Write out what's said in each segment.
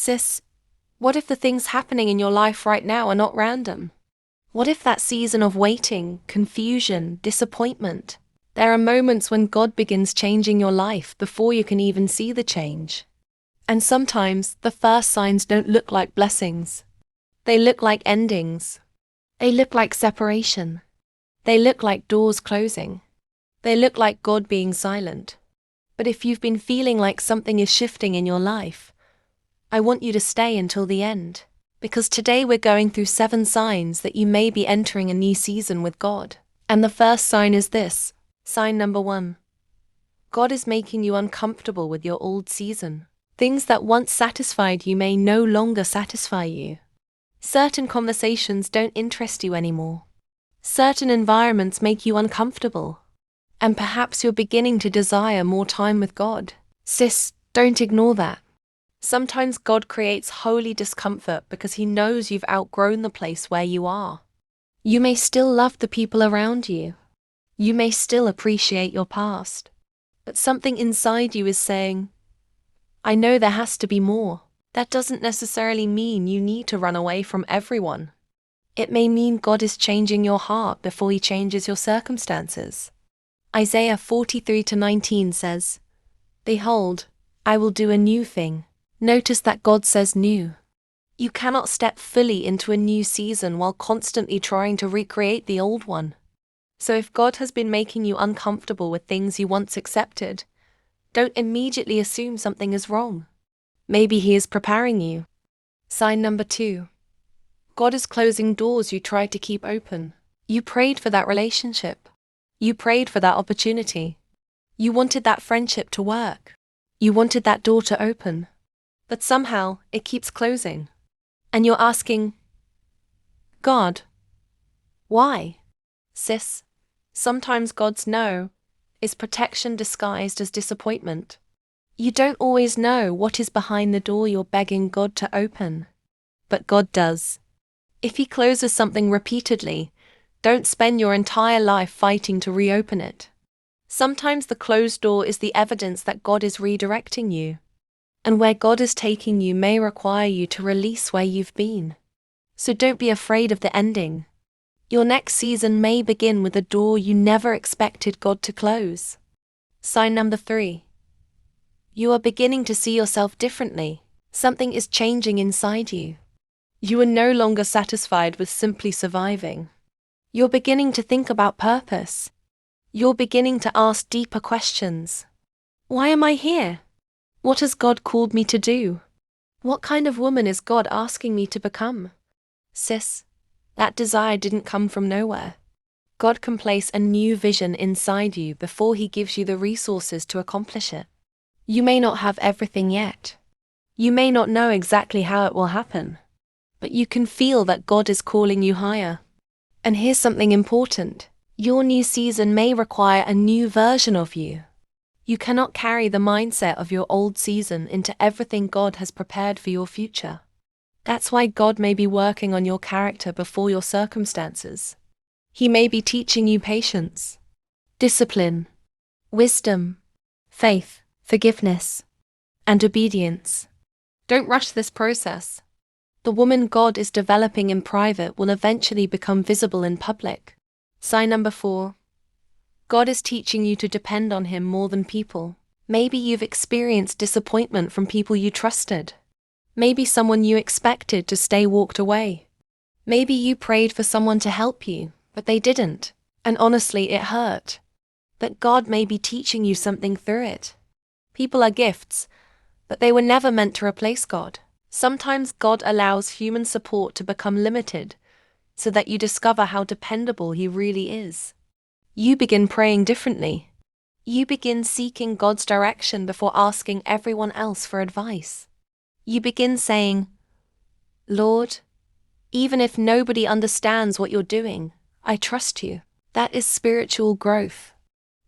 Sis, what if the things happening in your life right now are not random? What if that season of waiting, confusion, disappointment? There are moments when God begins changing your life before you can even see the change. And sometimes the first signs don't look like blessings. They look like endings. They look like separation. They look like doors closing. They look like God being silent. But if you've been feeling like something is shifting in your life, I want you to stay until the end, because today we're going through 7 signs that you may be entering a new season with God. And the first sign is this. Sign number 1. God is making you uncomfortable with your old season. Things that once satisfied you may no longer satisfy you. Certain conversations don't interest you anymore. Certain environments make you uncomfortable. And perhaps you're beginning to desire more time with God. Sis, don't ignore that. Sometimes God creates holy discomfort because He knows you've outgrown the place where you are. You may still love the people around you. You may still appreciate your past. But something inside you is saying, I know there has to be more. That doesn't necessarily mean you need to run away from everyone. It may mean God is changing your heart before He changes your circumstances. Isaiah 43:19 says, Behold, I will do a new thing. Notice that God says new. You cannot step fully into a new season while constantly trying to recreate the old one. So if God has been making you uncomfortable with things you once accepted, don't immediately assume something is wrong. Maybe He is preparing you. Sign number 2. God is closing doors you tried to keep open. You prayed for that relationship. You prayed for that opportunity. You wanted that friendship to work. You wanted that door to open. But somehow, it keeps closing. And you're asking, God, why? Sis, sometimes God's no is protection disguised as disappointment. You don't always know what is behind the door you're begging God to open. But God does. If He closes something repeatedly, don't spend your entire life fighting to reopen it. Sometimes the closed door is the evidence that God is redirecting you. And where God is taking you may require you to release where you've been. So don't be afraid of the ending. Your next season may begin with a door you never expected God to close. Sign number 3. You are beginning to see yourself differently. Something is changing inside you. You are no longer satisfied with simply surviving. You're beginning to think about purpose. You're beginning to ask deeper questions. Why am I here? What has God called me to do? What kind of woman is God asking me to become? Sis, that desire didn't come from nowhere. God can place a new vision inside you before He gives you the resources to accomplish it. You may not have everything yet. You may not know exactly how it will happen. But you can feel that God is calling you higher. And here's something important. Your new season may require a new version of you. You cannot carry the mindset of your old season into everything God has prepared for your future. That's why God may be working on your character before your circumstances. He may be teaching you patience, discipline, wisdom, faith, forgiveness, and obedience. Don't rush this process. The woman God is developing in private will eventually become visible in public. Sign number 4. God is teaching you to depend on Him more than people. Maybe you've experienced disappointment from people you trusted. Maybe someone you expected to stay walked away. Maybe you prayed for someone to help you, but they didn't, and honestly it hurt. But God may be teaching you something through it. People are gifts, but they were never meant to replace God. Sometimes God allows human support to become limited, so that you discover how dependable He really is. You begin praying differently. You begin seeking God's direction before asking everyone else for advice. You begin saying, Lord, even if nobody understands what you're doing, I trust you. That is spiritual growth.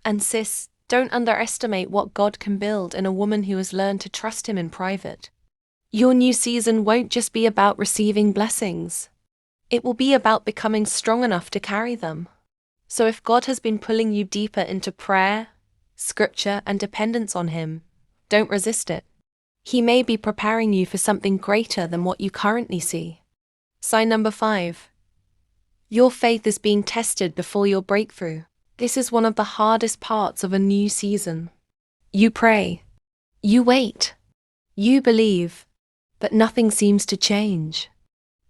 And sis, don't underestimate what God can build in a woman who has learned to trust Him in private. Your new season won't just be about receiving blessings. It will be about becoming strong enough to carry them. So if God has been pulling you deeper into prayer, scripture, and dependence on Him, don't resist it. He may be preparing you for something greater than what you currently see. Sign number 5. Your faith is being tested before your breakthrough. This is one of the hardest parts of a new season. You pray. You wait. You believe. But nothing seems to change.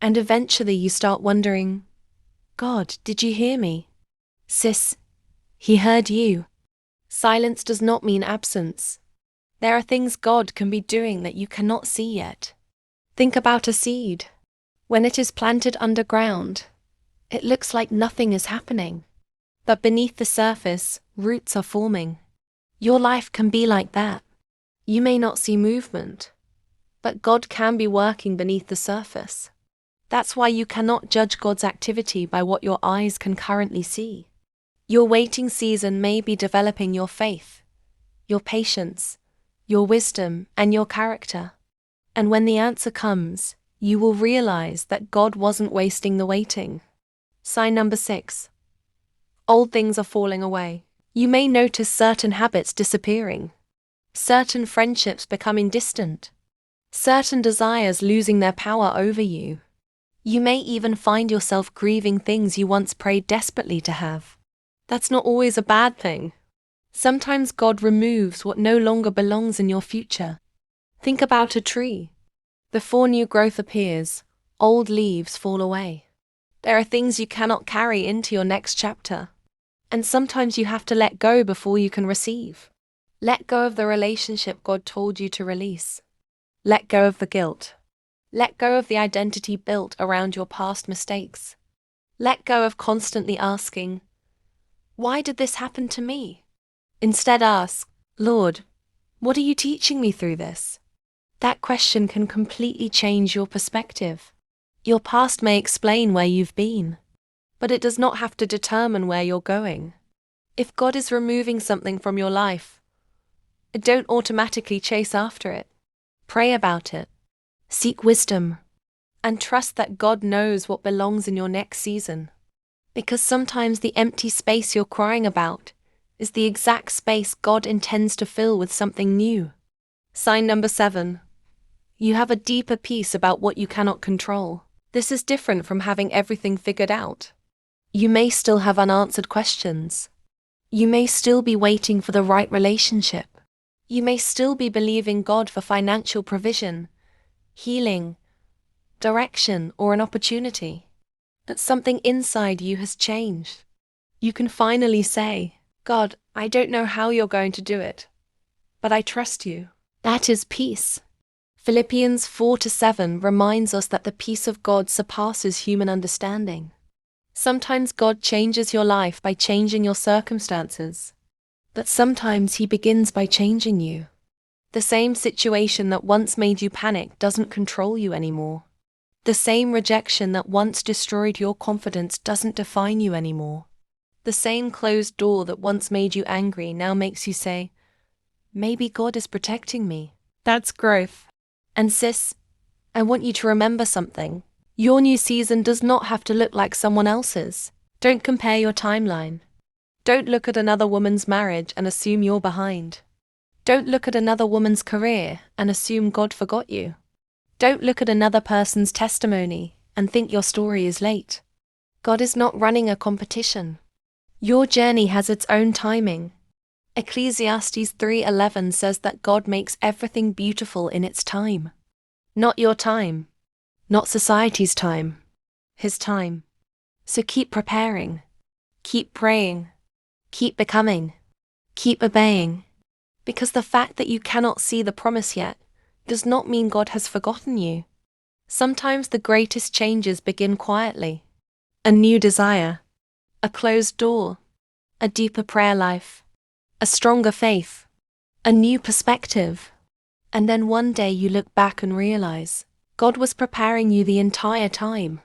And eventually you start wondering, God, did you hear me? Sis, He heard you. Silence does not mean absence. There are things God can be doing that you cannot see yet. Think about a seed. When it is planted underground, it looks like nothing is happening. But beneath the surface, roots are forming. Your life can be like that. You may not see movement, but God can be working beneath the surface. That's why you cannot judge God's activity by what your eyes can currently see. Your waiting season may be developing your faith, your patience, your wisdom, and your character. And when the answer comes, you will realize that God wasn't wasting the waiting. Sign number 6. Old things are falling away. You may notice certain habits disappearing, certain friendships becoming distant, certain desires losing their power over you. You may even find yourself grieving things you once prayed desperately to have. That's not always a bad thing. Sometimes God removes what no longer belongs in your future. Think about a tree. Before new growth appears, old leaves fall away. There are things you cannot carry into your next chapter. And sometimes you have to let go before you can receive. Let go of the relationship God told you to release. Let go of the guilt. Let go of the identity built around your past mistakes. Let go of constantly asking, why did this happen to me? Instead ask, Lord, what are you teaching me through this? That question can completely change your perspective. Your past may explain where you've been, but it does not have to determine where you're going. If God is removing something from your life, don't automatically chase after it. Pray about it. Seek wisdom. And trust that God knows what belongs in your next season. Because sometimes the empty space you're crying about is the exact space God intends to fill with something new. Sign number 7. You have a deeper peace about what you cannot control. This is different from having everything figured out. You may still have unanswered questions. You may still be waiting for the right relationship. You may still be believing God for financial provision, healing, direction, or an opportunity. But something inside you has changed. You can finally say, God, I don't know how you're going to do it, but I trust you. That is peace. Philippians 4-7 reminds us that the peace of God surpasses human understanding. Sometimes God changes your life by changing your circumstances, but sometimes He begins by changing you. The same situation that once made you panic doesn't control you anymore. The same rejection that once destroyed your confidence doesn't define you anymore. The same closed door that once made you angry now makes you say, maybe God is protecting me. That's growth. And sis, I want you to remember something. Your new season does not have to look like someone else's. Don't compare your timeline. Don't look at another woman's marriage and assume you're behind. Don't look at another woman's career and assume God forgot you. Don't look at another person's testimony and think your story is late. God is not running a competition. Your journey has its own timing. Ecclesiastes 3:11 says that God makes everything beautiful in its time. Not your time. Not society's time. His time. So keep preparing. Keep praying. Keep becoming. Keep obeying. Because the fact that you cannot see the promise yet does not mean God has forgotten you. Sometimes the greatest changes begin quietly. A new desire, a closed door, a deeper prayer life, a stronger faith, a new perspective. And then one day you look back and realize God was preparing you the entire time.